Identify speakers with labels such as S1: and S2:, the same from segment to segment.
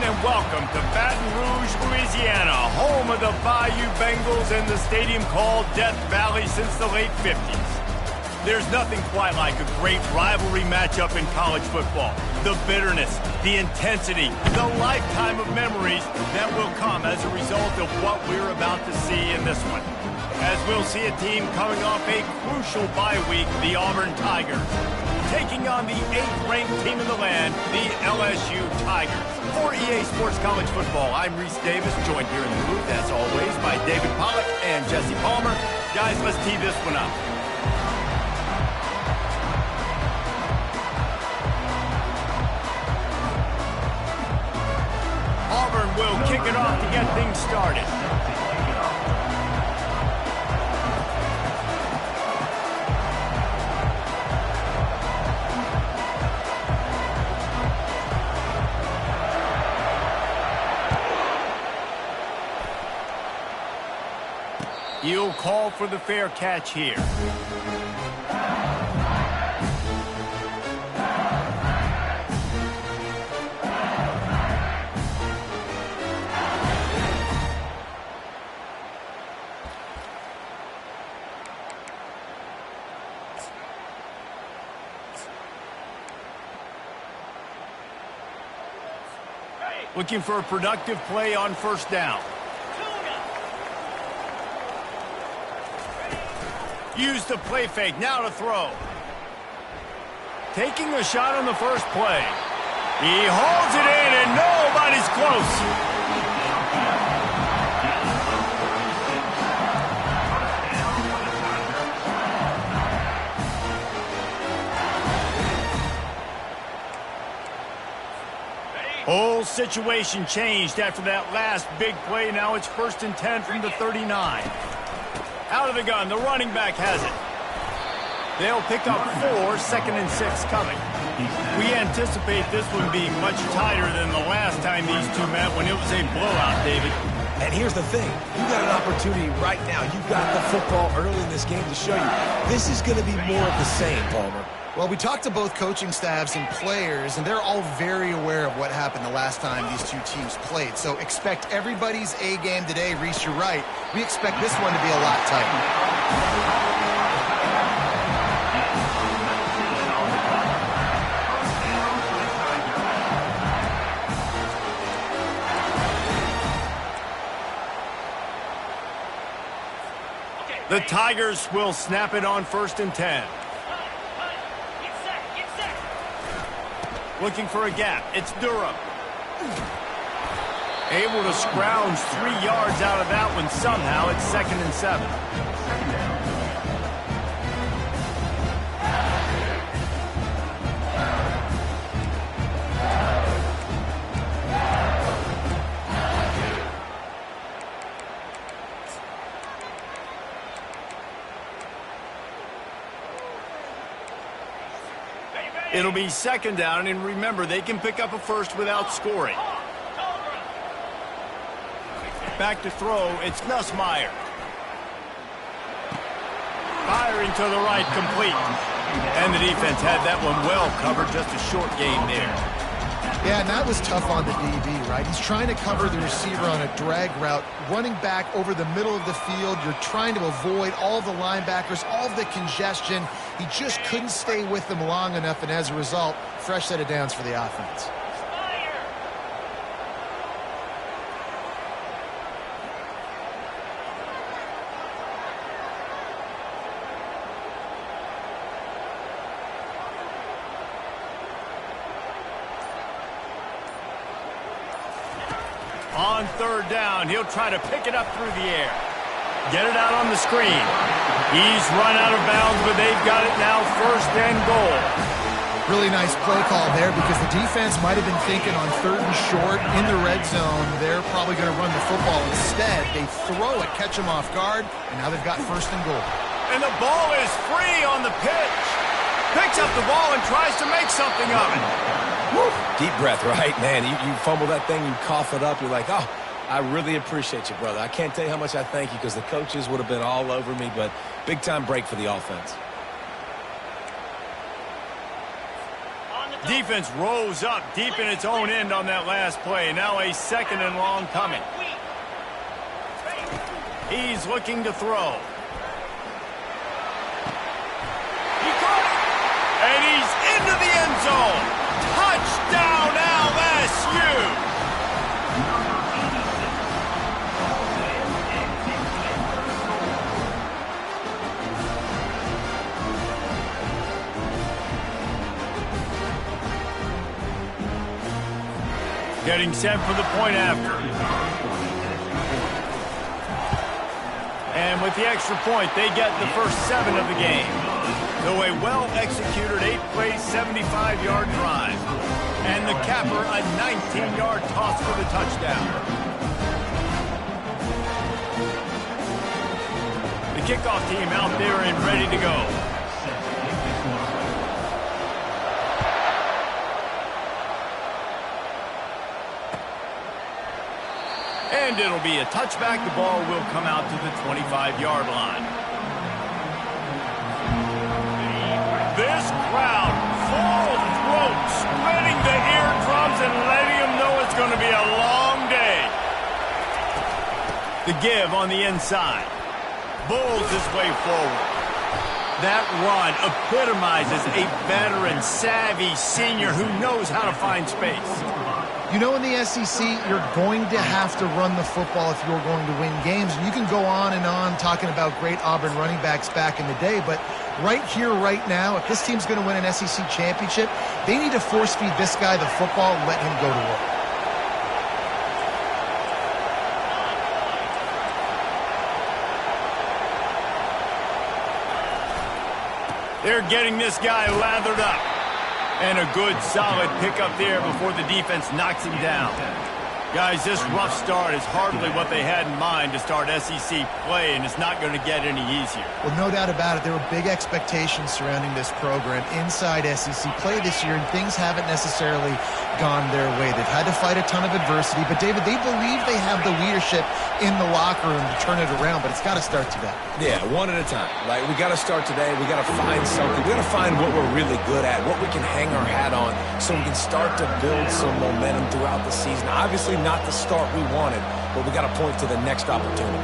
S1: and welcome to Baton Rouge, Louisiana, home of the Bayou Bengals and the stadium called Death Valley since the late 50s. There's nothing quite like a great rivalry matchup in college football. The bitterness, the intensity, the lifetime of memories that will come as a result of what we're about to see in this one. As we'll see a team coming off a crucial bye week, the Auburn Tigers, taking on the 8th-ranked team in the land, the LSU Tigers. For EA Sports College Football, I'm Reese Davis, joined here in the booth, as always, by David Pollack and Jesse Palmer. Guys, let's tee this one up. Auburn will kick it off to get things started. He'll call for the fair catch here. Looking for a productive play on first down. Use the play fake, now to throw. Taking a shot on the first play. He holds it in and nobody's close. Whole situation changed after that last big play. Now it's 1st and 10 from the 39. Out of the gun, the running back has it. They'll pick up 4, 2nd and 6 coming. We anticipate this one being much tighter than the last time these two met when it was a blowout, David.
S2: And here's the thing. You got an opportunity right now. You've got the football early in this game to show you. This is going to be more of the same, Palmer.
S3: Well, we talked to both coaching staffs and players, and they're all very aware of what happened the last time these two teams played. So expect everybody's A game today. Reese, you're right. We expect this one to be a lot tighter.
S1: The Tigers will snap it on 1st and 10. Looking for a gap. It's Durham. Able to scrounge 3 yards out of that one somehow. It's 2nd and 7. It'll be 2nd down, and remember, they can pick up a first without scoring. Back to throw, it's Nussmeier. Firing to the right, complete. And the defense had that one well covered, just a short gain there.
S3: Yeah, and that was tough on the DB, right? He's trying to cover the receiver on a drag route, running back over the middle of the field. You're trying to avoid all the linebackers, all of the congestion. He just couldn't stay with them long enough, and as a result, fresh set of downs for the offense.
S1: On 3rd down, he'll try to pick it up through the air. Get it out on the screen. He's run out of bounds, but they've got it now 1st and goal.
S3: Really nice play call there because the defense might have been thinking on 3rd and short in the red zone. They're probably going to run the football instead. They throw it, catch them off guard, and now they've got 1st and goal.
S1: And the ball is free on the pitch. Picks up the ball and tries to make something of it.
S2: Woo. Deep breath, right, man? You fumble that thing, you cough it up, you're like, oh, I really appreciate you, brother. I can't tell you how much I thank you because the coaches would have been all over me, but big-time break for the offense.
S4: On the
S1: Defense rolls up deep in its own end on that last play. Now a 2nd and long coming. He's looking to throw. He caught it! And he's into the end zone. Touchdown, LSU! Getting set for the point after. And with the extra point, they get the first 7 of the game. So a well-executed 8-play, 75-yard drive. And the capper, a 19-yard toss for the touchdown. The kickoff team out there and ready to go. And it'll be a touchback. The ball will come out to the 25-yard line. This crowd, full throat, spreading the eardrums and letting them know it's going to be a long day. The give on the inside. Bulls his way forward. That run epitomizes a veteran, savvy senior who knows how to find space.
S3: You know, in the SEC, you're going to have to run the football if you're going to win games. And you can go on and on talking about great Auburn running backs back in the day, but right here, right now, if this team's going to win an SEC championship, they need to force-feed this guy the football and let him go to work.
S1: They're getting this guy lathered up. And a good, solid pickup there before the defense knocks him down. Guys, this rough start is hardly what they had in mind to start SEC play, and it's not going to get any easier.
S3: Well, no doubt about it. There were big expectations surrounding this program inside SEC play this year, and things haven't necessarily gone their way. They've had to fight a ton of adversity, but, David, they believe they have the leadership in the locker room to turn it around, but it's got to start today.
S2: Yeah, one at a time. Like, we got to start today. We got to find something. We got to find what we're really good at, what we can hang our hat on, so we can start to build some momentum throughout the season. Obviously, not the start we wanted, but we got to point to the next opportunity.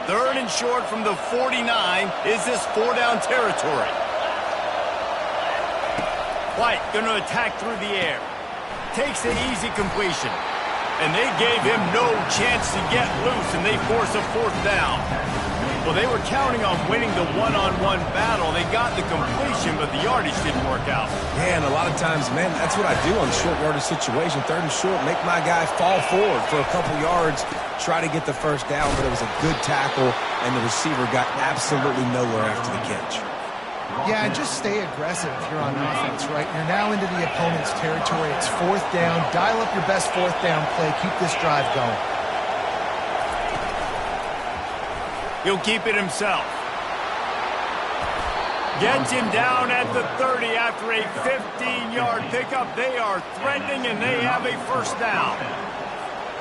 S1: Third and short from the 49. Is this 4-down territory? White going to attack through the air. Takes an easy completion. And they gave him no chance to get loose, and they force a 4th down. Well, they were counting on winning the one-on-one battle. They got the completion, but the yardage didn't work out.
S2: Yeah, and a lot of times, man, that's what I do on short yardage situation. 3rd and short, make my guy fall forward for a couple yards, try to get the first down, but it was a good tackle, and the receiver got absolutely nowhere after the catch.
S3: Yeah, and just stay aggressive if you're on offense, right? You're now into the opponent's territory. It's 4th down. Dial up your best 4th down play. Keep this drive going.
S1: He'll keep it himself. Gets him down at the 30 after a 15-yard pickup. They are threatening, and they have a 1st down.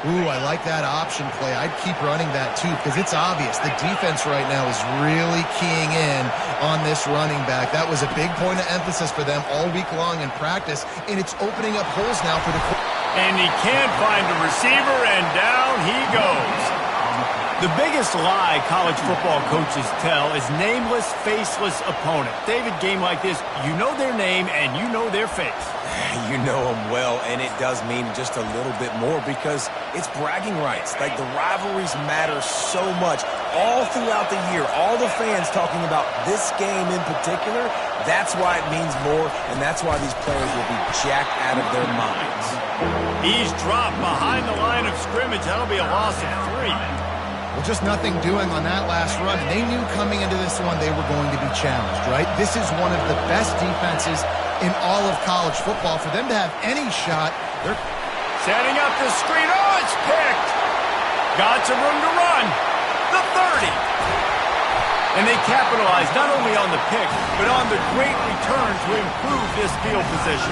S3: Ooh, I like that option play. I'd keep running that, too, because it's obvious. The defense right now is really keying in on this running back. That was a big point of emphasis for them all week long in practice, and it's opening up holes now for the...
S1: And he can't find a receiver, and down he goes. The biggest lie college football coaches tell is nameless, faceless opponent. David, game like this, you know their name and you know their face.
S2: You know them well, and it does mean just a little bit more because it's bragging rights. Like, the rivalries matter so much all throughout the year. All the fans talking about this game in particular, that's why it means more, and that's why these players will be jacked out of their minds.
S1: He's dropped behind the line of scrimmage. That'll be a loss of 3.
S3: Well, just nothing doing on that last run. And they knew coming into this one they were going to be challenged, right? This is one of the best defenses in all of college football. For them to have any shot, they're
S1: setting up the screen. Oh, it's picked. Got some room to run. The 30. And they capitalized not only on the pick, but on the great return to improve this field position.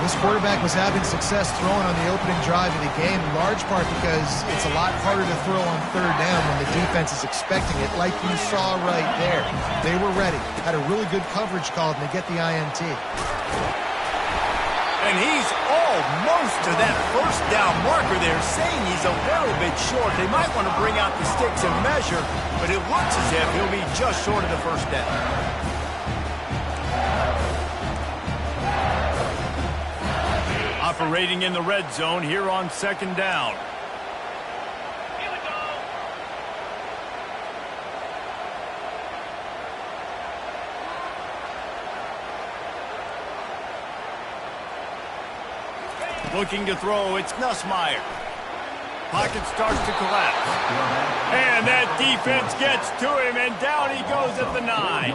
S3: This quarterback was having success throwing on the opening drive of the game, in large part because it's a lot harder to throw on third down when the defense is expecting it, like you saw right there. They were ready, had a really good coverage call, and they get the INT.
S1: And he's almost to that first down marker there, saying he's a little bit short. They might want to bring out the sticks and measure, but it looks as if he'll be just short of the first down. Operating in the red zone here on second down. Looking to throw, it's Nussmeier. Pocket starts to collapse. And that defense gets to him, and down he goes at the 9.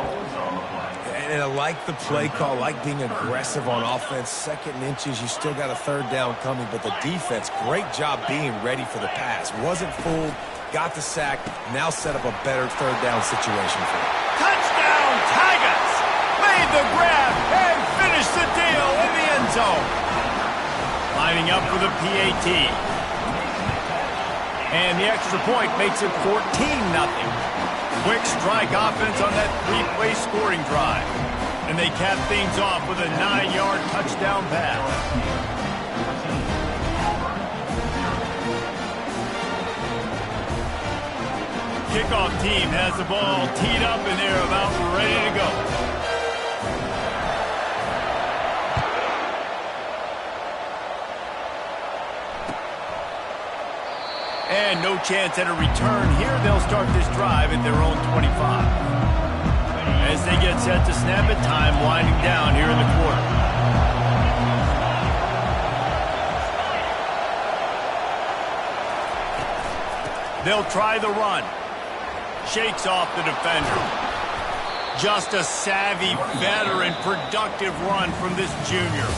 S2: And I like the play call, like being aggressive on offense. Second and inches, you still got a third down coming, but the defense, great job being ready for the pass. Wasn't fooled, got the sack, now set up a better third down situation for him.
S1: Touchdown, Tigers! Made the grab and finished the deal in the end zone. Lining up for the PAT. And the extra point makes it 14-0. Quick strike offense on that three-play scoring drive. And they cap things off with a 9-yard touchdown pass. Kickoff team has the ball teed up and they're about ready to go. And no chance at a return here. They'll start this drive at their own 25. As they get set to snap it, time winding down here in the quarter. They'll try the run. Shakes off the defender. Just a savvy, veteran, productive run from this junior.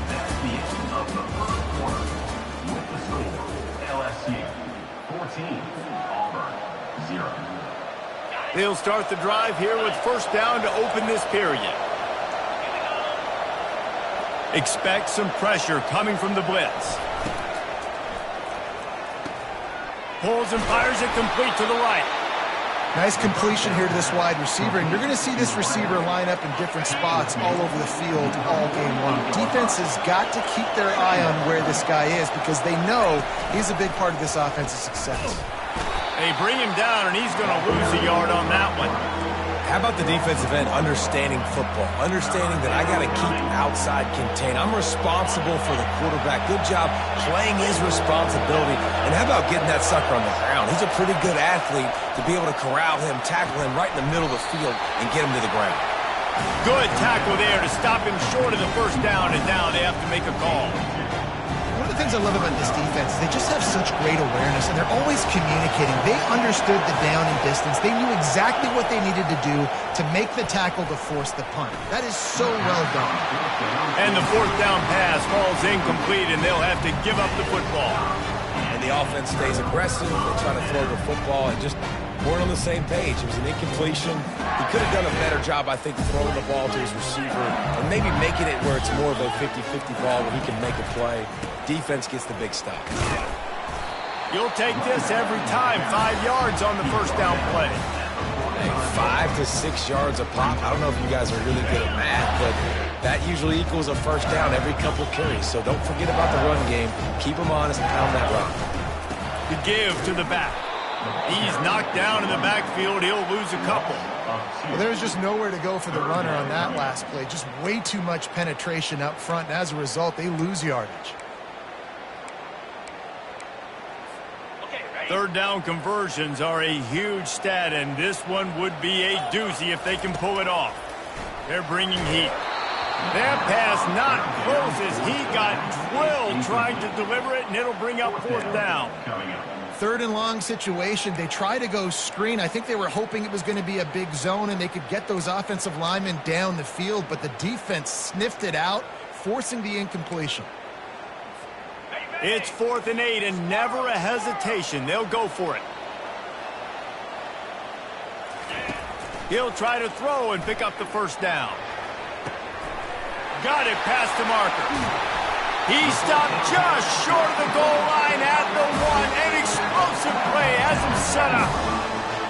S4: That's the end of the first quarter. With the score, LSU 14, Auburn 0.
S1: They'll start the drive here with first down to open this period. Expect some pressure coming from the blitz. Pulls and fires it complete to the right.
S3: Nice completion here to this wide receiver, and you're going to see this receiver line up in different spots all over the field all game long. Defense has got to keep their eye on where this guy is because they know he's a big part of this offense's success.
S1: They bring him down, and he's going to lose a yard on that one.
S2: How about the defensive end understanding football, understanding that I got to keep outside contained. I'm responsible for the quarterback. Good job playing his responsibility. And how about getting that sucker on the ground? He's a pretty good athlete to be able to corral him, tackle him right in the middle of the field, and get him to the ground.
S1: Good tackle there to stop him short of the first down, and now they have to make a call.
S3: One of the things I love about this defense is they just have such great awareness, and they're always communicating. They understood the down and distance. They knew exactly what they needed to do to make the tackle to force the punt. That is so well done.
S1: And the fourth down pass falls incomplete, and they'll have to give up the football.
S2: And the offense stays aggressive. They try to throw the football and just weren't on the same page. It was an incompletion. He could have done a better job, I think, throwing the ball to his receiver and maybe making it where it's more of a 50-50 ball where he can make a play. Defense gets the big stop.
S1: You'll take this every time. 5 yards on the first down play.
S2: Hey, 5 to 6 yards a pop. I don't know if you guys are really good at math, but that usually equals a first down every couple carries. So don't forget about the run game. Keep them honest and pound that rock.
S1: The give to the back. He's knocked down in the backfield. He'll lose a couple.
S3: Well, there's just nowhere to go for the runner on that last play. Just way too much penetration up front, and as a result, they lose yardage.
S1: Third down conversions are a huge stat, and this one would be a doozy if they can pull it off. They're bringing heat. That pass not close as he got drilled trying to deliver it, and it'll bring up fourth down.
S3: Third and long situation. They try to go screen. I think they were hoping it was going to be a big zone and they could get those offensive linemen down the field, but the defense sniffed it out, forcing the incompletion.
S1: It's 4th and 8 and never a hesitation. They'll go for it. He'll try to throw and pick up the first down. got it past the marker. He stopped just short of the goal line at the 1. An explosive play has him set up.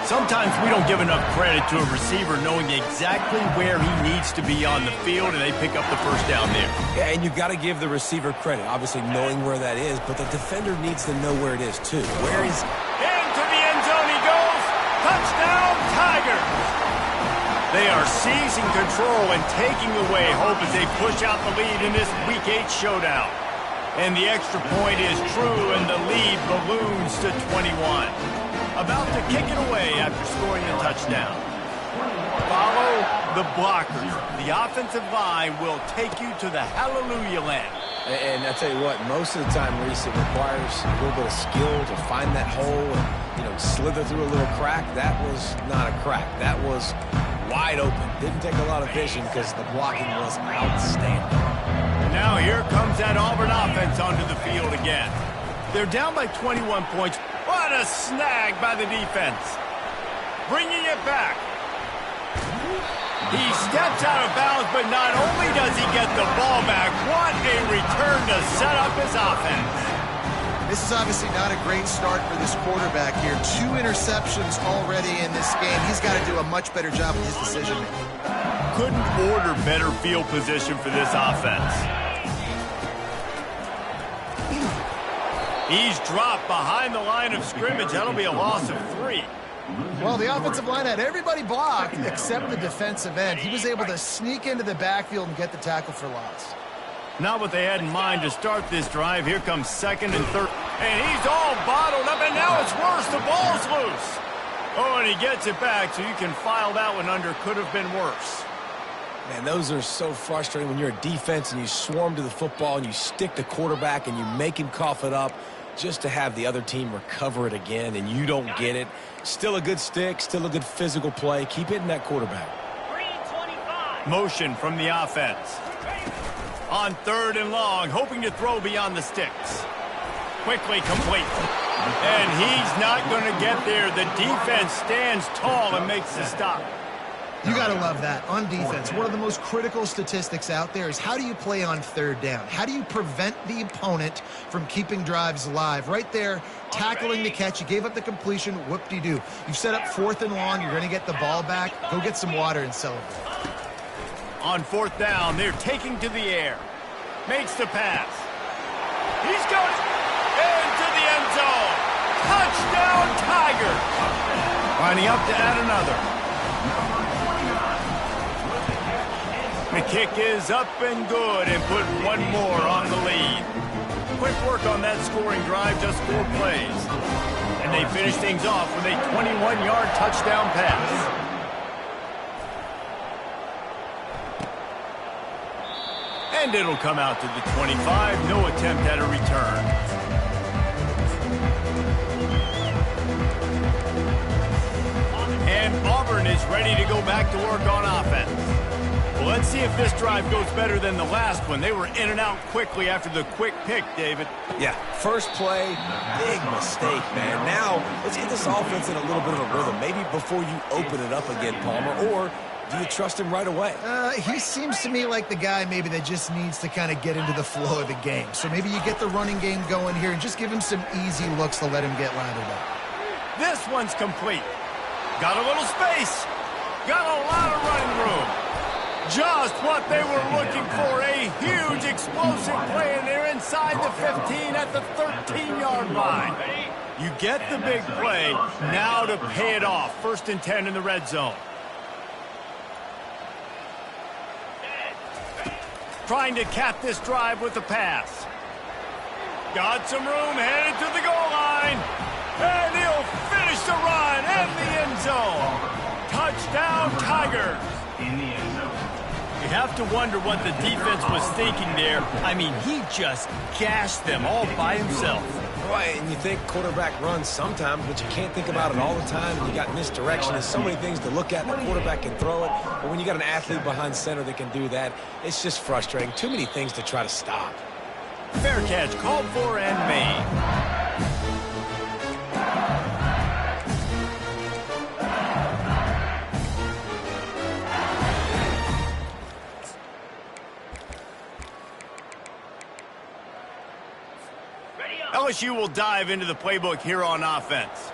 S1: Sometimes we don't give enough credit to a receiver knowing exactly where he needs to be on the field, and they pick up the first down there.
S2: Yeah, and you've got to give the receiver credit, obviously knowing where that is, but the defender needs to know where it is, too. Where is...
S1: Into the end zone he goes. Touchdown, Tigers. They are seizing control and taking away hope as they push out the lead in this Week 8 showdown. And the extra point is true, and the lead balloons to 21. About to kick it away after scoring a touchdown. Follow the blockers. The offensive line will take you to the hallelujah land.
S2: And I tell you what, most of the time, Reese, it requires a little bit of skill to find that hole and, slither through a little crack. That was not a crack. That was wide open. Didn't take a lot of vision because the blocking was outstanding.
S1: And now here comes that Auburn offense onto the field again. They're down by 21 points. What a snag by the defense. Bringing it back. He steps out of bounds, but not only does he get the ball back, what a return to set up his offense.
S3: This is obviously not a great start for this quarterback here. 2 interceptions already in this game. He's got to do a much better job with his decision-making.
S1: Couldn't order better field position for this offense. He's dropped behind the line of scrimmage. That'll be a loss of 3.
S3: Well, the offensive line had everybody blocked except the defensive end. He was able to sneak into the backfield and get the tackle for loss.
S1: Not what they had in mind to start this drive. Here comes 2nd and 3rd. And he's all bottled up, and now it's worse. The ball's loose. Oh, and he gets it back, so you can file that one under. Could have been worse.
S2: Man, those are so frustrating when you're a defense and you swarm to the football and you stick the quarterback and you make him cough it up just to have the other team recover it again and you don't get it. Still a good stick, still a good physical play. Keep hitting that quarterback.
S1: Motion from the offense. On 3rd and long, hoping to throw beyond the sticks. Quickly complete. And he's not going to get there. The defense stands tall and makes the stop.
S3: You got to love that. On defense, one of the most critical statistics out there is how do you play on 3rd down? How do you prevent the opponent from keeping drives alive? Right there, tackling the catch. You gave up the completion. Whoop-de-doo. You've set up 4th and long. You're going to get the ball back. Go get some water and celebrate.
S1: On 4th down, they're taking to the air. Makes the pass. He's going into the end zone. Touchdown, Tigers. Lining up to add another. The kick is up and good and put one more on the lead. Quick work on that scoring drive, just 4 plays. And they finish things off with a 21-yard touchdown pass. And it'll come out to the 25. No attempt at a return. And Auburn is ready to go back to work on offense. Well, let's see if this drive goes better than the last one. They were in and out quickly after the quick pick, David.
S2: Yeah, first play, big mistake, man. Now, let's get this offense in a little bit of a rhythm. Maybe before you open it up again, Palmer, or do you trust him right away?
S3: He seems to me like the guy maybe that just needs to kind of get into the flow of the game. So maybe you get the running game going here and just give him some easy looks to let him get landed up.
S1: This one's complete. Got a little space. Got a lot of running room. Just what they were looking for, a huge explosive play, and they're inside the 15 at the 13-yard line. You get the big play, now to pay it off. 1st and 10 in the red zone. Trying to cap this drive with a pass. Got some room, headed to the goal line, and he'll finish the run in the end zone. Touchdown, Tigers.
S4: In the end zone.
S1: You have to wonder what the defense was thinking there. I mean, he just gashed them all by himself.
S2: Right, and you think quarterback runs sometimes, but you can't think about it all the time. And you got misdirection. There's so many things to look at. The quarterback can throw it, but when you got an athlete behind center that can do that, it's just frustrating. Too many things to try to stop.
S1: Fair catch called for and made. LSU will dive into the playbook here on offense.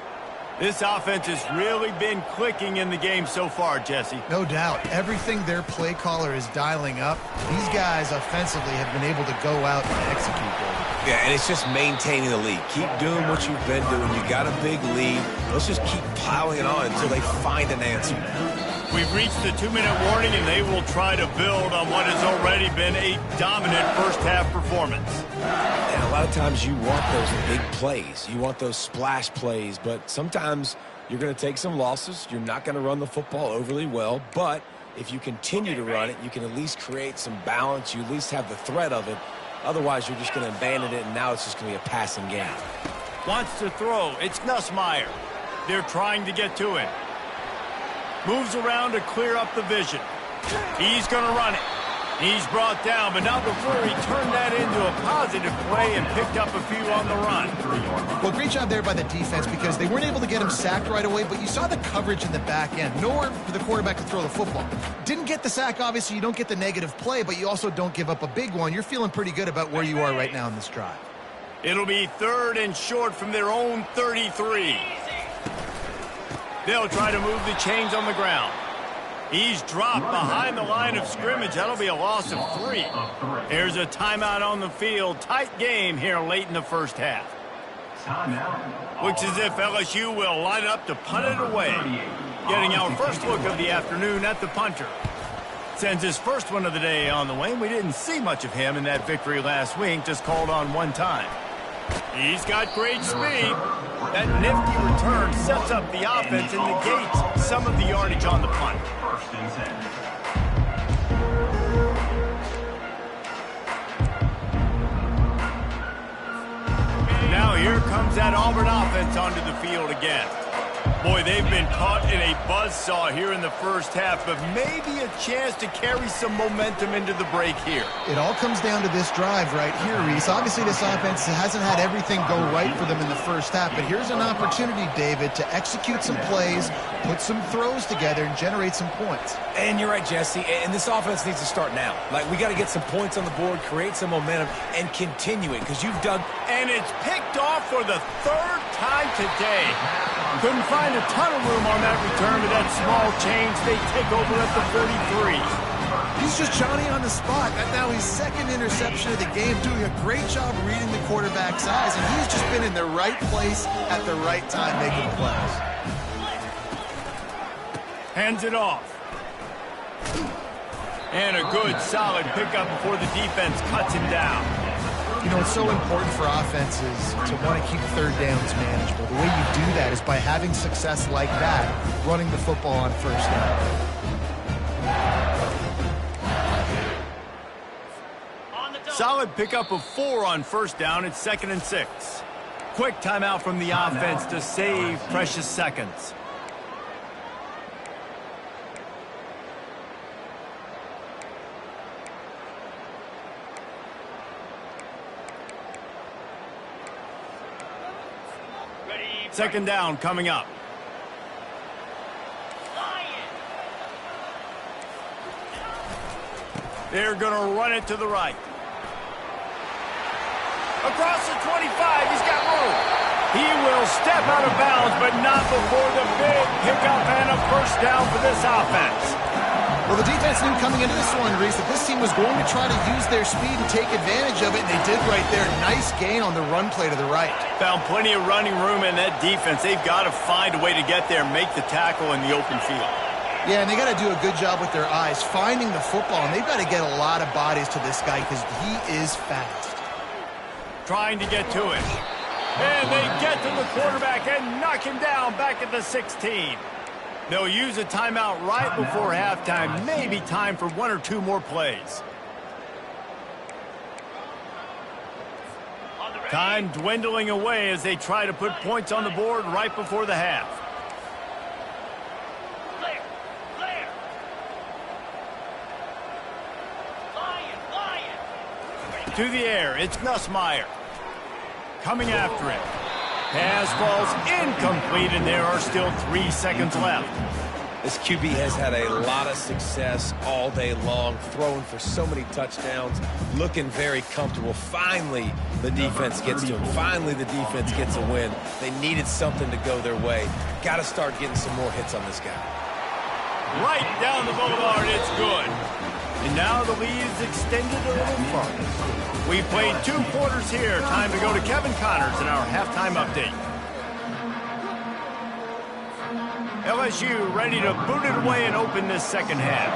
S1: This offense has really been clicking in the game so far, Jesse.
S3: No doubt. Everything their play caller is dialing up, these guys offensively have been able to go out and execute.
S2: Yeah, and it's just maintaining the lead. Keep doing what you've been doing. You got a big lead. Let's just keep piling it on until they find an answer.
S1: We've reached the 2-minute warning, and they will try to build on what has already been a dominant first-half performance.
S2: And a lot of times you want those big plays. You want those splash plays, but sometimes you're going to take some losses. You're not going to run the football overly well, but if you continue to run it, you can at least create some balance. You at least have the threat of it. Otherwise, you're just going to abandon it, and now it's just going to be a passing game.
S1: Wants to throw. It's Nussmeier. They're trying to get to him. Moves around to clear up the vision. He's going to run it. He's brought down, but not before he turned that into a positive play and picked up a few on the run.
S3: Well, great job there by the defense because they weren't able to get him sacked right away, but you saw the coverage in the back end. Nowhere for the quarterback to throw the football. Didn't get the sack, obviously. You don't get the negative play, but you also don't give up a big one. You're feeling pretty good about where you are right now in this drive.
S1: It'll be 3rd and short from their own 33. They'll try to move the chains on the ground. He's dropped behind the line of scrimmage. That'll be a loss of 3. There's a timeout on the field. Tight game here late in the first half. Looks as if LSU will line up to punt it away. Getting our first look of the afternoon at the punter. Sends his first one of the day on the way. We didn't see much of him in that victory last week. Just called on one time. He's got great speed. That nifty return sets up the offense and negates some of the yardage on the punt. Now here comes that Auburn offense onto the field again. Boy, they've been caught in a buzzsaw here in the first half, but maybe a chance to carry some momentum into the break here.
S3: It all comes down to this drive right here, Reese. Obviously, this offense hasn't had everything go right for them in the first half, but here's an opportunity, David, to execute some plays, put some throws together, and generate some points.
S2: And you're right, Jesse, and this offense needs to start now. Like, we got to get some points on the board, create some momentum, and continue it, because you've dug.
S1: And it's picked off for the 3rd time today. Couldn't find a ton of room on that return to that small change. They take over at the 43.
S3: He's just Johnny on the spot. Now his 2nd interception of the game, doing a great job reading the quarterback's eyes, and he's just been in the right place at the right time making plays.
S1: Hands it off. And a good, solid pickup before the defense cuts him down.
S3: You know, it's so important for offenses to want to keep 3rd downs manageable. The way you do that is by having success like that, running the football on 1st down.
S1: Solid pickup of 4 on 1st down. It's 2nd and 6. Quick timeout from the offense to save precious seconds. Second down coming up. They're going to run it to the right. Across the 25, he's got room. He will step out of bounds, but not before the big pickup and a 1st down for this offense.
S3: Well, the defense knew coming into this one, Reese, that this team was going to try to use their speed and take advantage of it, and they did right there. Nice gain on the run play to the right.
S1: Found plenty of running room in that defense. They've got to find a way to get there and make the tackle in the open field.
S3: Yeah, and they got to do a good job with their eyes, finding the football, and they've got to get a lot of bodies to this guy because he is fast.
S1: Trying to get to it. And they get to the quarterback and knock him down back at the 16. They'll use a timeout right before halftime. Maybe time for 1 or 2 more plays. Time dwindling away as they try to put points on the board right before the half. To the air, it's Nussmeier. Coming after him. Pass falls incomplete, and there are still 3 seconds left.
S2: This QB has had a lot of success all day long, throwing for so many touchdowns, looking very comfortable. Finally, the defense gets to him. Finally, the defense gets a win. They needed something to go their way. Got to start getting some more hits on this guy.
S1: Right down the boulevard, it's good. And now the lead is extended a little further. We played 2 quarters here. Time to go to Kevin Connors in our halftime update. LSU ready to boot it away and open this second half.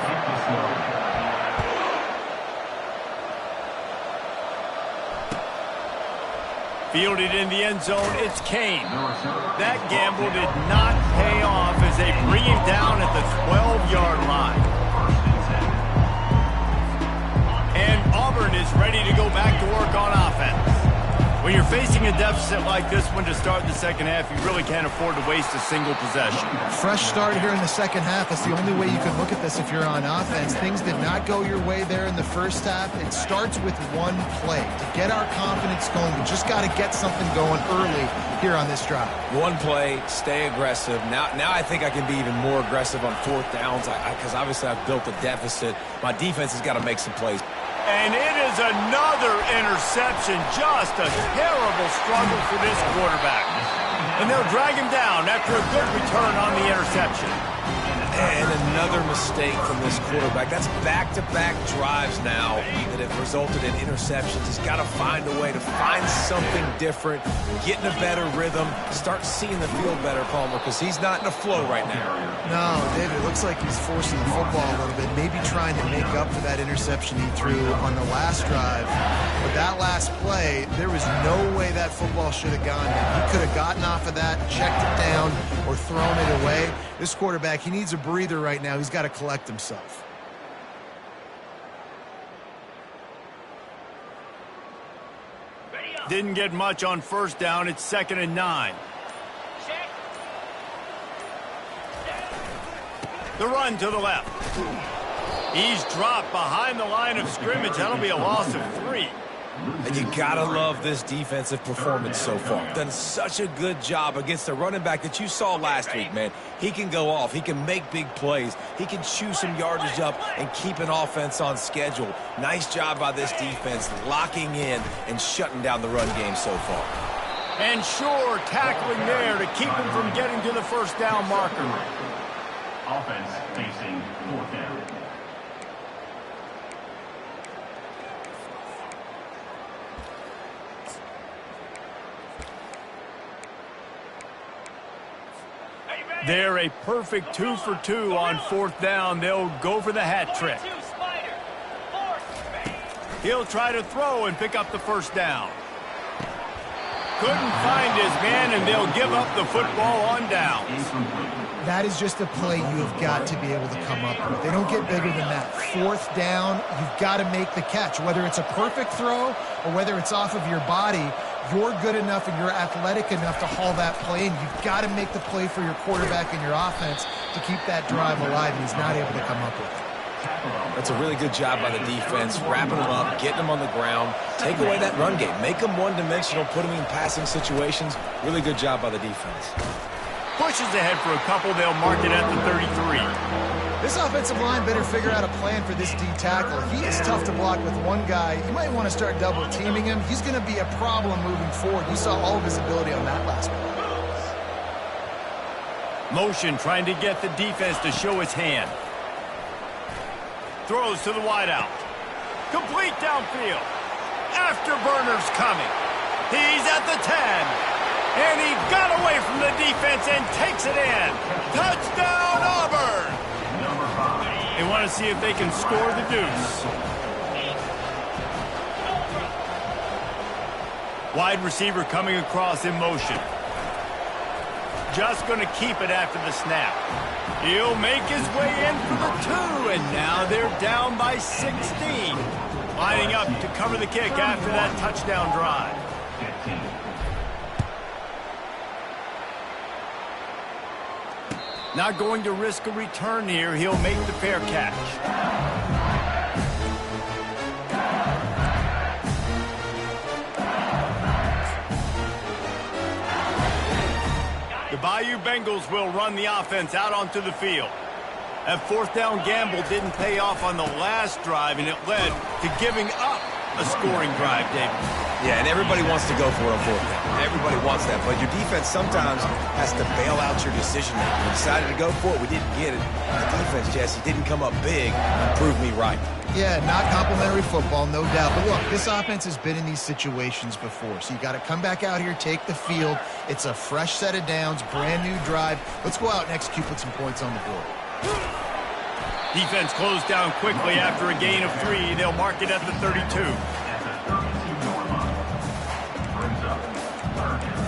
S1: Fielded in the end zone, it's Kane. That gamble did not pay off as they bring him down at the 12-yard line. And Auburn is ready to go back to work on offense. When you're facing a deficit like this one to start the second half, you really can't afford to waste a single possession.
S3: Fresh start here in the second half. That's the only way you can look at this if you're on offense. Things did not go your way there in the first half. It starts with one play. To get our confidence going, we just got to get something going early here on this drive. One
S2: play, stay aggressive. Now I think I can be even more aggressive on 4th downs because obviously I've built a deficit. My defense has got to make some plays.
S1: And it is another interception. Just a terrible struggle for this quarterback. And they'll drag him down after a good return on the interception.
S2: And another mistake from this quarterback. That's back-to-back drives now that have resulted in interceptions. He's got to find a way to find something different, get in a better rhythm, start seeing the field better, Palmer, because he's not in a flow right now.
S3: No, David, it looks like he's forcing the football a little bit, maybe trying to make up for that interception he threw on the last drive. But that last play, there was no way that football should have gone there. He could have gotten off of that, checked it down, or thrown it away. This quarterback, he needs a breather right now. He's got to collect himself.
S1: Didn't get much on first down. It's 2nd and 9. The run to the left. He's dropped behind the line of scrimmage. That'll be a loss of 3.
S2: And you gotta love this defensive performance so far. Done such a good job against a running back that you saw last week, man. He can go off. He can make big plays. He can chew some yardage up and keep an offense on schedule. Nice job by this defense locking in and shutting down the run game so far.
S1: And sure, tackling there to keep him from getting to the first down marker.
S4: Offense facing 4th down.
S1: They're a perfect 2 for 2 on 4th down. They'll go for the hat trick. He'll try to throw and pick up the first down. Couldn't find his man, and they'll give up the football on downs.
S3: That is just a play you have got to be able to come up with. They don't get bigger than that. 4th down, you've got to make the catch. Whether it's a perfect throw or whether it's off of your body, you're good enough and you're athletic enough to haul that play, and you've got to make the play for your quarterback and your offense to keep that drive alive, and he's not able to come up with it.
S2: That's a really good job by the defense, wrapping them up, getting them on the ground, take away that run game, make them one-dimensional, put them in passing situations. Really good job by the defense.
S1: Pushes ahead for a couple. They'll mark it at the 33.
S3: This offensive line better figure out a plan for this D tackle. He is tough to block with one guy. You might want to start double-teaming him. He's going to be a problem moving forward. You saw all of his ability on that last one.
S1: Motion trying to get the defense to show his hand. Throws to the wideout. Complete downfield. Afterburner's coming. He's at the 10. And he got away from the defense and takes it in. Touchdown, Auburn! They want to see if they can score the deuce. Wide receiver coming across in motion. Just going to keep it after the snap. He'll make his way in for the 2, and now they're down by 16. Lining up to cover the kick after that touchdown drive.
S4: 15.
S1: Not going to risk a return here. He'll make the fair catch. The Bayou Bengals will run the offense out onto the field. That fourth down gamble didn't pay off on the last drive, and it led to giving up a scoring drive, David.
S2: Yeah, and everybody wants to go for it on fourth down. Everybody wants that, but your defense sometimes has to bail out your decision making. We decided to go for it. We didn't get it. The defense, Jesse, didn't come up big and prove me right.
S3: Yeah, not complimentary football, no doubt. But look, this offense has been in these situations before, so you got to come back out here, take the field. It's a fresh set of downs, brand new drive. Let's go out and execute, put some points on the board.
S1: Defense closed down quickly after a gain of 3. They'll mark it at the 32.
S4: At the 32-yard line. Brings up third down.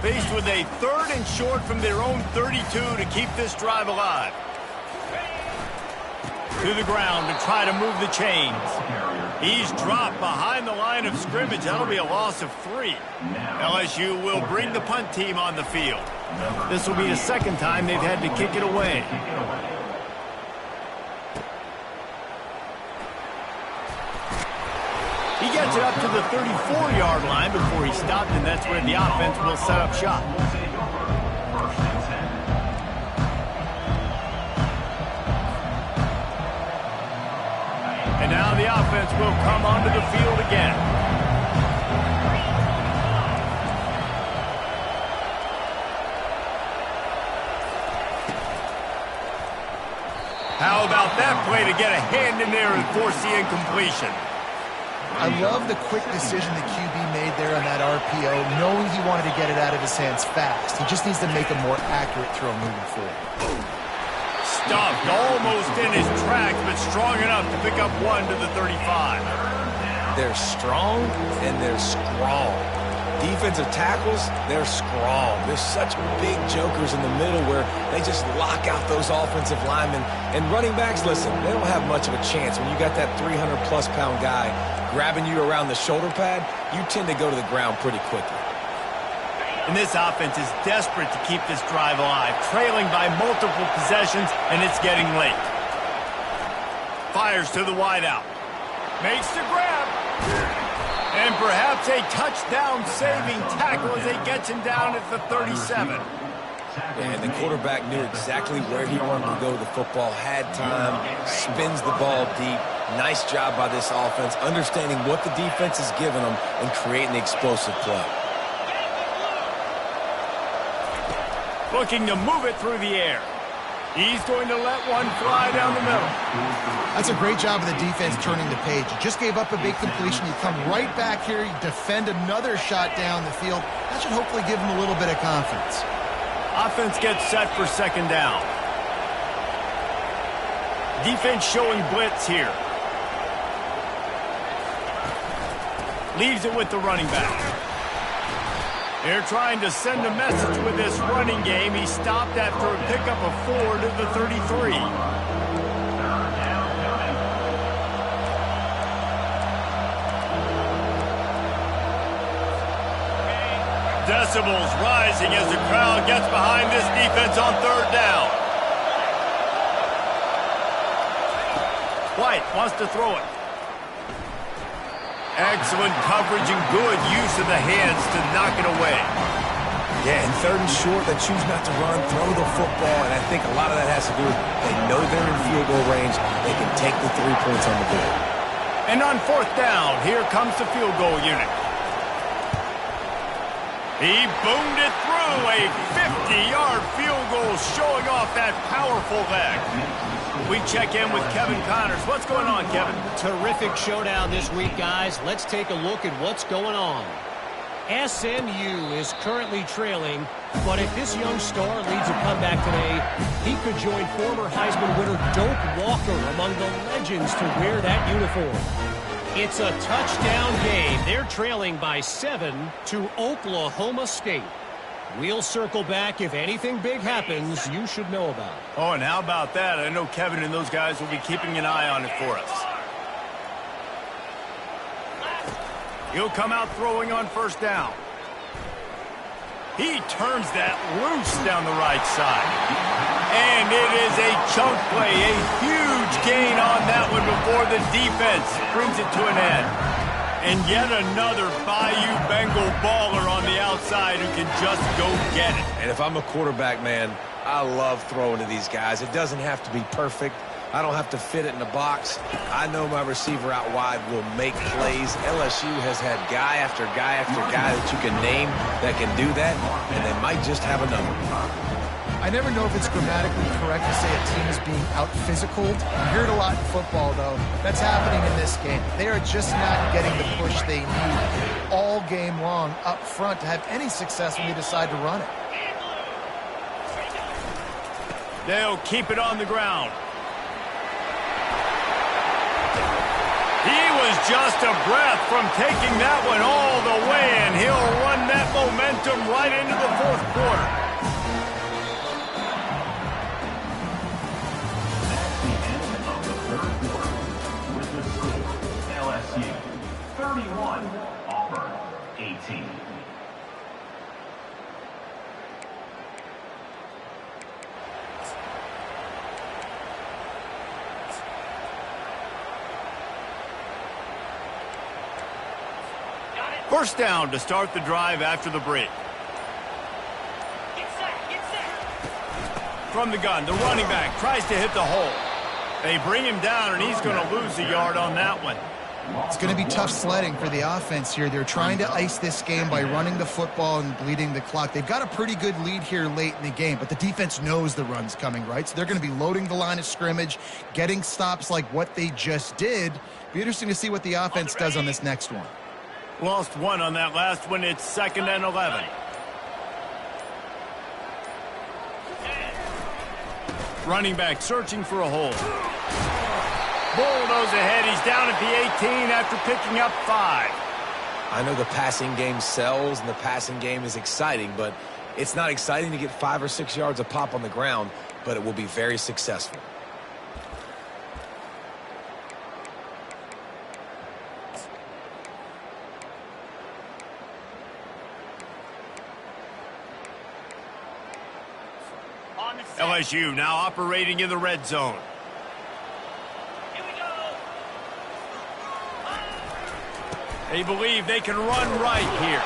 S1: Faced with a 3rd and short from their own 32 to keep this drive alive. To the ground to try to move the chains. He's dropped behind the line of scrimmage. That'll be a loss of 3. LSU will bring the punt team on the field. This will be the second time they've had to kick it away. He gets it up to the 34-yard line before he stopped, and that's where the offense will set up shop. And now the offense will come onto the field again. How about that play to get a hand in there and force the incompletion?
S3: I love the quick decision the QB made there on that RPO, knowing he wanted to get it out of his hands fast. He just needs to make a more accurate throw moving forward.
S1: Stuffed almost in his tracks, but strong enough to pick up 1 to the 35.
S2: They're strong and they're scrawl. Defensive tackles, they're scrawl. There's such big jokers in the middle where they just lock out those offensive linemen. And running backs, listen, they don't have much of a chance. When you got that 300-plus pound guy grabbing you around the shoulder pad, you tend to go to the ground pretty quickly.
S1: And this offense is desperate to keep this drive alive, trailing by multiple possessions, and it's getting late. Fires to the wideout. Makes the grab. And perhaps a touchdown-saving tackle as they gets him down at the 37.
S2: And the quarterback knew exactly where he wanted to go with the football, had time, spins the ball deep. Nice job by this offense, understanding what the defense is giving them and creating the explosive play.
S1: Looking to move it through the air. He's going to let one fly down the middle.
S3: That's a great job of the defense turning the page. You just gave up a big completion. You come right back here, you defend another shot down the field. That should hopefully give them a little bit of confidence.
S1: Offense gets set for second down. Defense showing blitz here. Leaves it with the running back. They're trying to send a message with this running game. He stopped after a pickup of 4 to the 33. Decibels rising as the crowd gets behind this defense on third down. White wants to throw it. Excellent coverage and good use of the hands to knock it away.
S2: Yeah, and third and short, they choose not to run, throw the football, and I think a lot of that has to do with they know they're in field goal range. They can take the 3 points on the board.
S1: And on fourth down, here comes the field goal unit. He boomed it through, a 50-yard field goal showing off that powerful leg. We check in with Kevin Connors. What's going on, Kevin?
S5: Terrific showdown this week, guys. Let's take a look at what's going on. SMU is currently trailing, but if this young star leads a comeback today, he could join former Heisman winner Doak Walker among the legends to wear that uniform. It's a touchdown game. They're trailing by 7 to Oklahoma State. We'll circle back if anything big happens you should know about.
S1: Oh, and how about that? I know Kevin and those guys will be keeping an eye on it for us. He'll come out throwing on first down. He turns that loose down the right side. And it is a chunk play, a huge gain on that one before the defense brings it to an end. And yet another Bayou Bengal baller on the outside who can just go get it.
S2: And if I'm a quarterback, man, I love throwing to these guys. It doesn't have to be perfect. I don't have to fit it in the box. I know my receiver out wide will make plays. LSU has had guy after guy after guy that you can name that can do that, and they might just have another.
S3: I never know if it's grammatically correct to say a team is being out-physicaled. You hear it a lot in football, though. That's happening in this game. They are just not getting the push they need all game long up front to have any success when they decide to run it.
S1: They'll keep it on the ground. He was just a breath from taking that one all the way, and he'll run that momentum right into the fourth quarter.
S4: LSU 31, Auburn 18.
S1: First down to start the drive after the break.
S6: Get set.
S1: From the gun, the running back tries to hit the hole. They bring him down, and he's going to lose a yard on that one.
S3: It's going to be tough sledding for the offense here. They're trying to ice this game by running the football and bleeding the clock. They've got a pretty good lead here late in the game, but the defense knows the run's coming, right? So they're going to be loading the line of scrimmage, getting stops like what they just did. Be interesting to see what the offense does on this next one.
S1: Lost one on that last one. It's 2nd and 11. Running back searching for a hole. Bulldoze ahead. He's down at the 18 after picking up 5.
S2: I know the passing game sells and the passing game is exciting, but it's not exciting to get 5 or 6 yards a pop on the ground, but it will be very successful.
S1: LSU now operating in the red zone.
S6: Here we go.
S1: They believe they can run right here.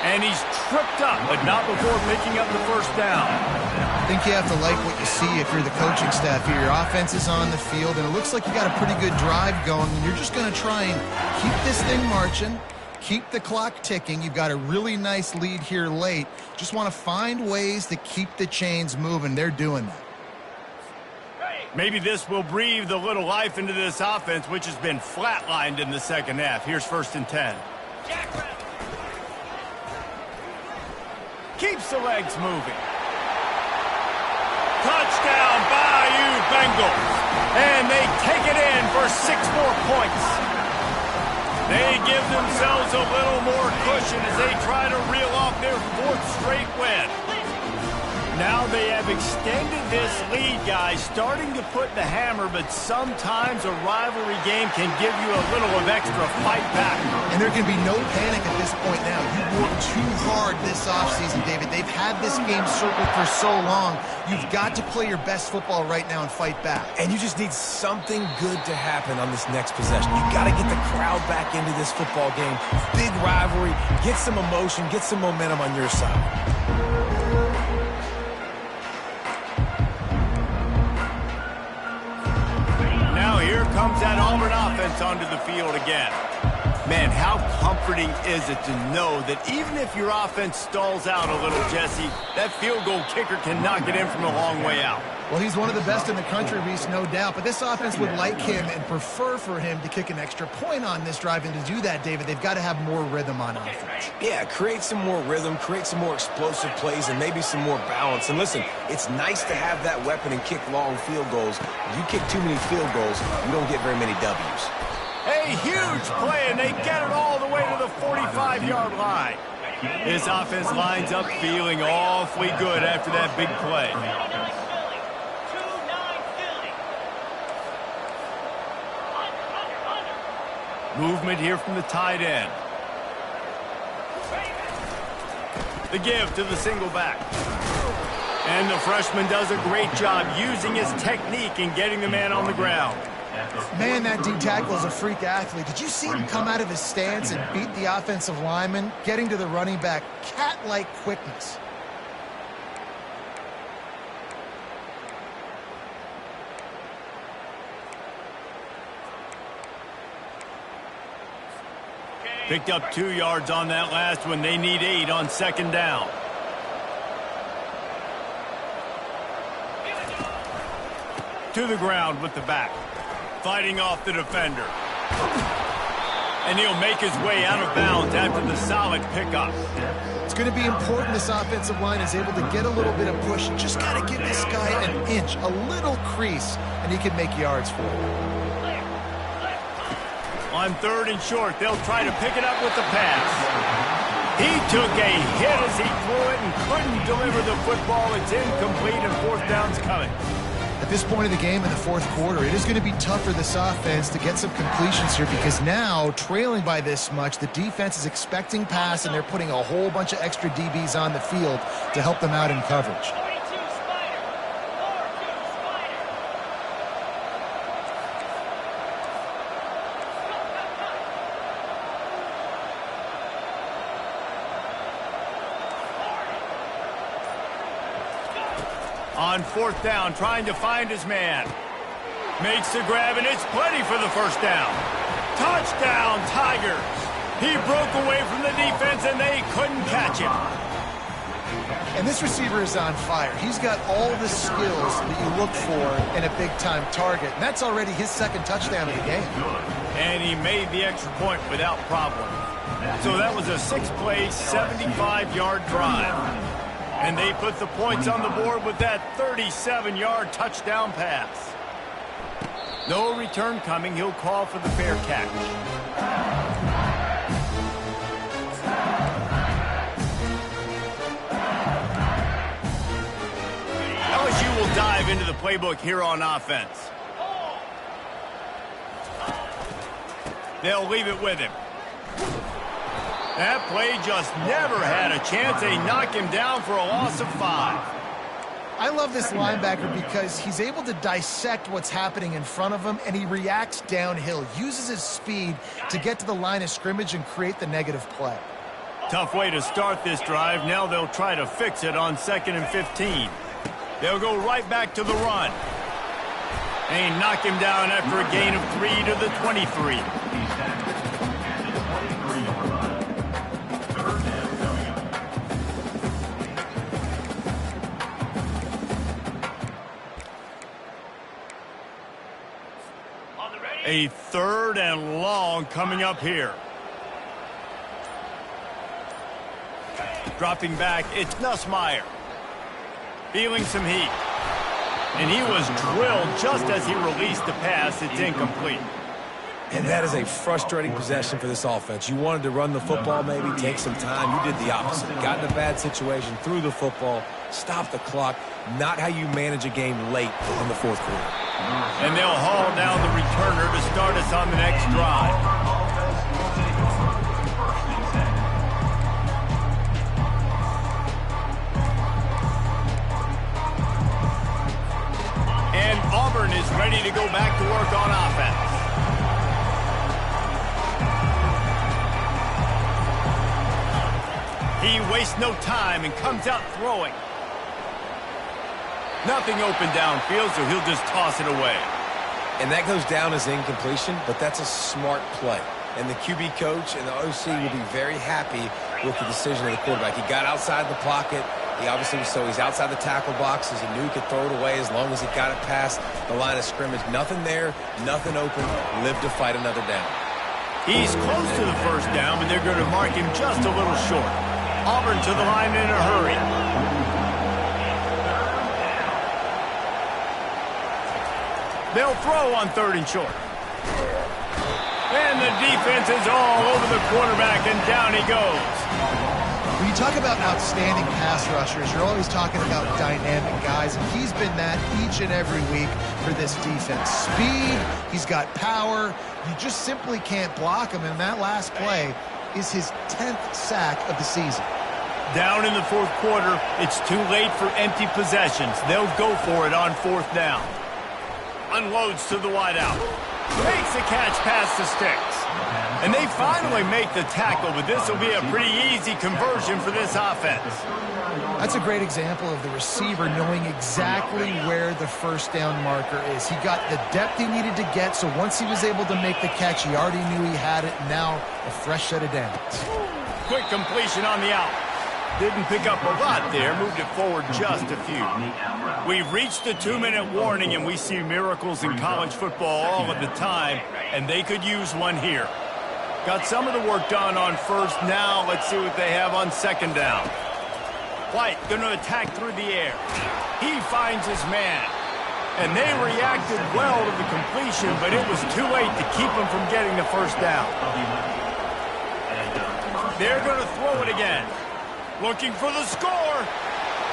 S1: And he's tripped up, but not before picking up the first down.
S3: I think you have to like what you see if you're the coaching staff here. Your offense is on the field, and it looks like you got a pretty good drive going, and you're just going to try and keep this thing marching, keep the clock ticking. You've got a really nice lead here late. Just want to find ways to keep the chains moving. They're doing that.
S1: Maybe this will breathe a little life into this offense, which has been flatlined in the second half. Here's 1st and 10. Keeps the legs moving. Touchdown, Bayou Bengals. And they take it in for 6 more points. They give themselves a little more cushion as they try to reel off their 4th straight win. Now they have extended this lead, guys, starting to put the hammer, but sometimes a rivalry game can give you a little of extra fight back.
S3: And there can be no panic at this point now. You worked too hard this offseason, David. They've had this game circled for so long. You've got to play your best football right now and fight back.
S2: And you just need something good to happen on this next possession. You got to get the crowd back into this football game. Big rivalry. Get some emotion. Get some momentum on your side.
S1: Here comes that Auburn offense onto the field again. Man, how comforting is it to know that even if your offense stalls out a little, Jesse, that field goal kicker can knock it in from a long way out.
S3: Well, he's one of the best in the country, Reese, no doubt. But this offense would like him and prefer for him to kick an extra point on this drive. And to do that, David, they've got to have more rhythm on offense.
S2: Yeah, create some more rhythm, create some more explosive plays, and maybe some more balance. And listen, it's nice to have that weapon and kick long field goals. If you kick too many field goals, you don't get very many W's.
S1: A huge play, and they get it all the way to the 45-yard line. This offense lines up feeling awfully good after that big play. Movement here from the tight end. The give to the single back. And the freshman does a great job using his technique and getting the man on the ground.
S3: Man, that D tackle is a freak athlete. Did you see him come out of his stance and beat the offensive lineman, getting to the running back? Cat-like quickness.
S1: Picked up 2 yards on that last one. They need 8 on second down. To the ground with the back. Fighting off the defender. And he'll make his way out of bounds after the solid pickup.
S3: It's going to be important this offensive line is able to get a little bit of push. You just got to give this guy an inch, a little crease, and he can make yards for it.
S1: On 3rd and short, they'll try to pick it up with the pass. He took a hit as he threw it and couldn't deliver the football. It's incomplete and 4th down's coming.
S3: At this point of the game in the 4th quarter, it is going to be tough for this offense to get some completions here because now, trailing by this much, the defense is expecting pass and they're putting a whole bunch of extra DBs on the field to help them out in coverage.
S1: On 4th down, trying to find his man. Makes the grab, and it's plenty for the 1st down. Touchdown, Tigers. He broke away from the defense, and they couldn't catch him.
S3: And this receiver is on fire. He's got all the skills that you look for in a big-time target. And that's already his 2nd touchdown of the game.
S1: And he made the extra point without problem. So that was a 6-play, 75-yard drive. And they put the points on the board with that 37-yard touchdown pass. No return coming. He'll call for the fair catch. LSU will dive into the playbook here on offense. They'll leave it with him. That play just never had a chance. They knock him down for a loss of 5.
S3: I love this linebacker because he's able to dissect what's happening in front of him, and he reacts downhill, uses his speed to get to the line of scrimmage and create the negative play.
S1: Tough way to start this drive. Now they'll try to fix it on 2nd and 15. They'll go right back to the run. They knock him down after a gain of 3 to the 23. A 3rd and long coming up here. Dropping back, it's Nussmeier. Feeling some heat. And he was drilled just as he released the pass. It's incomplete.
S2: And that is a frustrating possession for this offense. You wanted to run the football, maybe take some time. You did the opposite. Got in a bad situation, threw the football, stopped the clock. Not how you manage a game late in the 4th quarter.
S1: And they'll haul down the returner to start us on the next drive. And Auburn is ready to go back to work on offense. He wastes no time and comes out throwing. Nothing open downfield, so he'll just toss it away.
S2: And that goes down as incompletion, but that's a smart play. And the QB coach and the OC will be very happy with the decision of the quarterback. He got outside the pocket. He obviously was he's outside the tackle boxes. He knew he could throw it away as long as he got it past the line of scrimmage. Nothing there, nothing open. Live to fight another down.
S1: He's close to the 1st down, but they're going to mark him just a little short. Auburn to the line in a hurry. They'll throw on 3rd and short. And the defense is all over the quarterback, and down he goes.
S3: When you talk about outstanding pass rushers, you're always talking about dynamic guys, and he's been that each and every week for this defense. Speed, he's got power. You just simply can't block him, and that last play is his 10th sack of the season.
S1: Down in the 4th quarter, it's too late for empty possessions. They'll go for it on 4th down. unloads to the wideout. Makes a catch past the sticks. And they finally make the tackle, but this will be a pretty easy conversion for this offense.
S3: That's a great example of the receiver knowing exactly where the first down marker is. He got the depth he needed to get, so once he was able to make the catch, he already knew he had it. Now a fresh set of downs.
S1: Quick completion on the out. Didn't pick up a lot there, moved it forward just a few. We've reached the 2-minute warning, and we see miracles in college football all of the time, and they could use one here. Got some of the work done on first. Now let's see what they have on second down. White going to attack through the air. He finds his man. And they reacted well to the completion, but it was too late to keep him from getting the first down. They're going to throw it again. Looking for the score.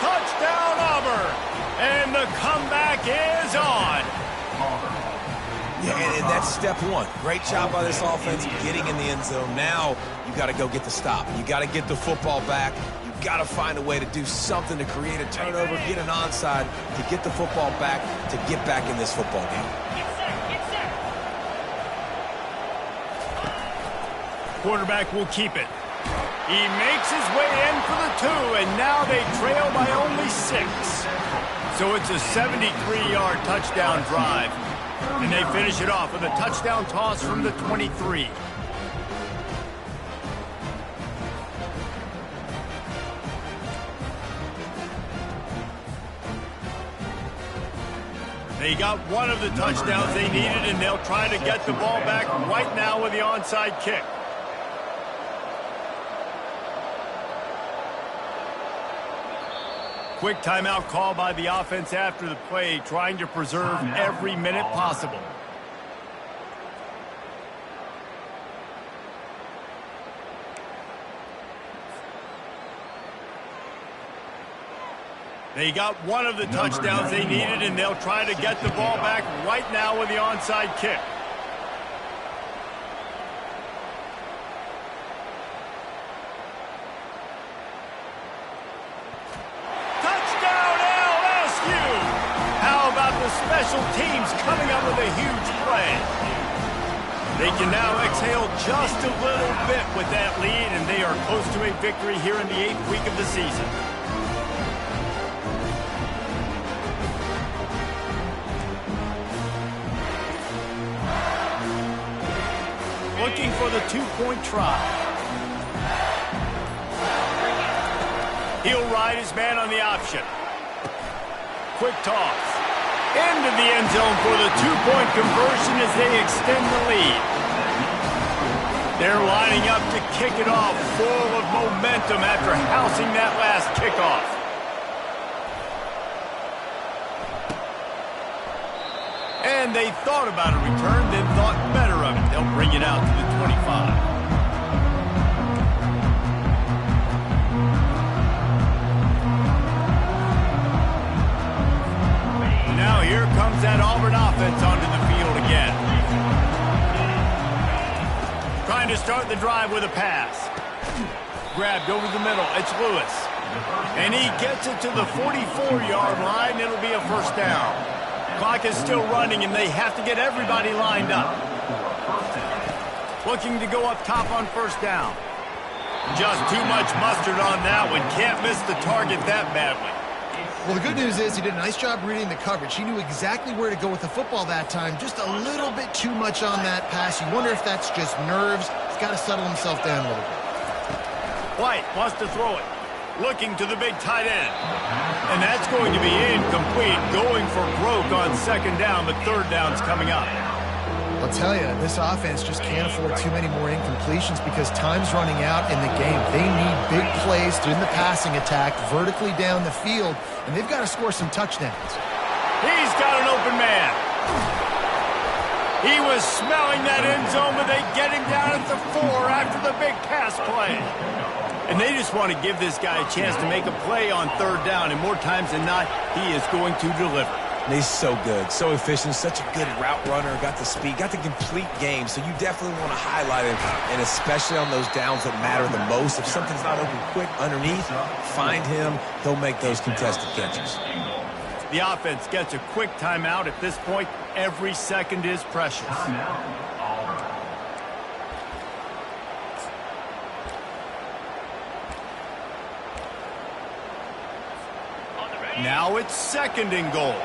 S1: Touchdown, Auburn. And the comeback is on.
S2: Yeah, and that's step one. Great job by this offense getting in the end zone. Now you got to go get the stop. You got to get the football back. You got to find a way to do something to create a turnover, get an onside, to get the football back, to get back in this football game.
S6: Get set, get set.
S1: Quarterback will keep it. He makes his way in for the 2, and now they trail by only 6. So it's a 73-yard touchdown drive. And they finish it off with a touchdown toss from the 23. They got one of the touchdowns they needed, and they'll try to get the ball back right now with the onside kick. Quick timeout call by the offense after the play, trying to preserve every minute possible. They got one of the touchdowns they needed, and they'll try to get the ball back right now with the onside kick. Special teams coming up with a huge play. They can now exhale just a little bit with that lead, and they are close to a victory here in the 8th week of the season. Looking for the 2-point try. He'll ride his man on the option. Quick toss. Into the end zone for the 2-point conversion as they extend the lead. They're lining up to kick it off, full of momentum after housing that last kickoff. And they thought about a return, then thought better of it. They'll bring it out to the 25. Now here comes that Auburn offense onto the field again. Trying to start the drive with a pass. Grabbed over the middle. It's Lewis. And he gets it to the 44-yard line. It'll be a first down. Clock is still running, and they have to get everybody lined up. Looking to go up top on first down. Just too much mustard on that one. Can't miss the target that badly.
S3: Well, the good news is he did a nice job reading the coverage. He knew exactly where to go with the football that time. Just a little bit too much on that pass. You wonder if that's just nerves. He's got to settle himself down a little bit.
S1: White wants to throw it. Looking to the big tight end. And that's going to be incomplete. Going for broke on second down, but third down's coming up.
S3: I'll tell you, this offense just can't afford too many more incompletions because time's running out in the game. They need big plays in the passing attack, vertically down the field, and they've got to score some touchdowns.
S1: He's got an open man. He was smelling that end zone, but they get him down at the 4 after the big pass play. And they just want to give this guy a chance to make a play on third down, and more times than not, he is going to deliver.
S2: And he's so good, so efficient, such a good route runner, got the speed, got the complete game, so you definitely want to highlight him, and especially on those downs that matter the most. If something's not open quick underneath, find him, he'll make those contested catches.
S1: The offense gets a quick timeout. At this point, every second is precious.
S4: Timeout, Auburn.
S6: On the ready.
S1: Now it's second and goal.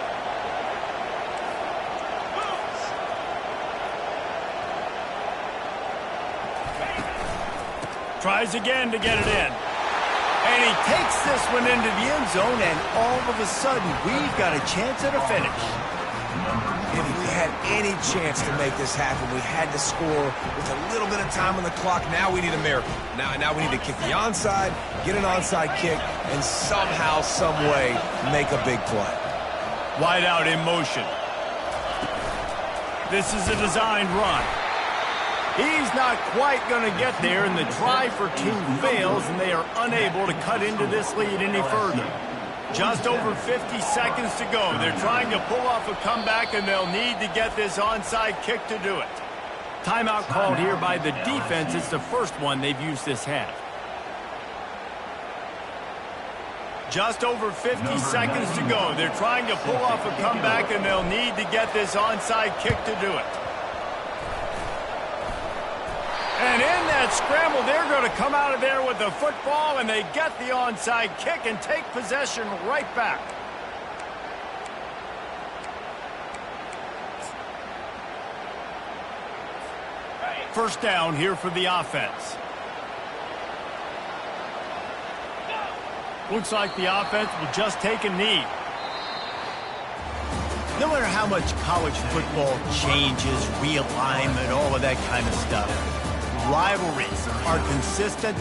S1: Tries again to get it in. And he takes this one into the end zone, and all of a sudden, we've got a chance at a finish.
S2: If we had any chance to make this happen, we had to score with a little bit of time on the clock. Now we need a miracle. Now we need to kick the onside, get an onside kick, and somehow, some way, make a big play.
S1: Wide out in motion. This is a designed run. He's not quite going to get there, and the try for two fails, and they are unable to cut into this lead any further. Just over 50 seconds to go. They're trying to pull off a comeback, and they'll need to get this onside kick to do it. Timeout called here by the defense. It's the first one they've used this half. Just over 50 seconds to go. They're trying to pull off a comeback, and they'll need to get this onside kick to do it. And in that scramble, they're going to come out of there with the football, and they get the onside kick and take possession right back. First down here for the offense. Looks like the offense will just take a knee. No matter how much college football changes, realignment, all of that kind of stuff, rivalries are consistent